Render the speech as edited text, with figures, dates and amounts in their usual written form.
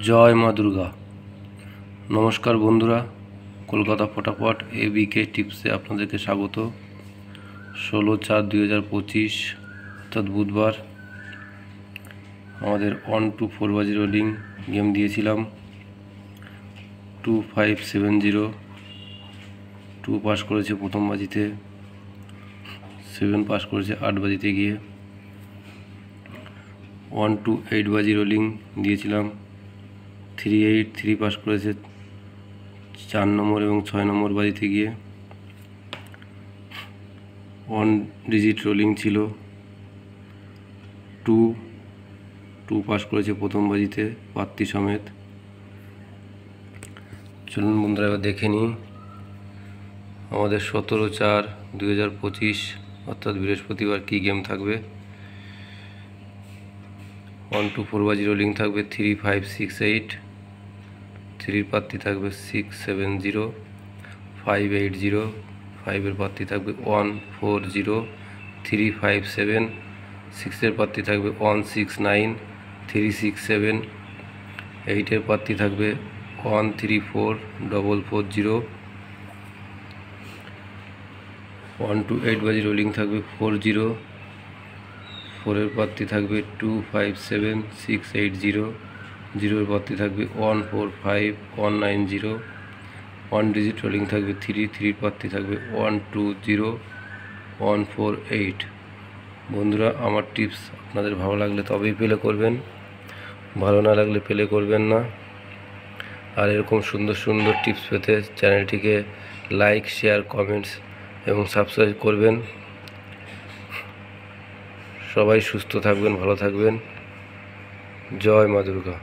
জয় মা দুর্গা। নমস্কার বন্ধুরা, কলকাতা ফটাফট এবিকে টিপসে আপনাদেরকে স্বাগত। 16/4/2025 অর্থাৎ বুধবার আমাদের 1-2-4 বাজি রোলিং গেম দিয়েছিলাম। 2570 2 পাস করেছে প্রথম বাজিতে, 7 পাস করেছে 8 বাজিতে গিয়ে। 1-2-8 বাজি রোলিং দিয়েছিলাম। 3-8 পাস করেছে 4 নম্বর এবং 6 নম্বর বাজিতে গিয়ে। 1 ডিজিট রোলিং ছিল। 2 পাস করেছে প্রথম বাজিতে পাত্তি সমেত। চলুন বন্ধুরা এবার দেখে নিই আমাদের 17/4/2025 অর্থাৎ বৃহস্পতিবার কী গেম থাকবে। 1-2-4 বাজি রোলিং থাকবে 3-5-6-8। 3 প্রার্থী থাকবে 6-7-0, 5-8-0, 5 প্রার্থী থাকবে 1-4-0, 3-5-7, 6 প্রার্থী থাকবে 1-6-9, 3-6-7, 8 প্রার্থী থাকবে 1-3-4-4-0। 1-2-8 বাজি রোলিং থাকবে 4-0, 4 প্রার্থী থাকবে 2-5-7-6-8-0, 0 প্রার্থী থাকবে 1-4-5-1-9-0। 1 ডিজিট রোলিং থাকবে 3 প্রার্থী থাকবে 1-2-0-1-4-8। বন্ধুরা, আমার টিপস আপনাদের ভালো লাগলে তবেই প্লে করবেন, ভালো না লাগলে প্লে করবেন না। আর এরকম সুন্দর সুন্দর টিপস পেতে চ্যানেলটিকে লাইক, শেয়ার, কমেন্টস এবং সাবস্ক্রাইব করবেন। সবাই সুস্থ থাকবেন, ভালো থাকবেন। জয় মা দুর্গা।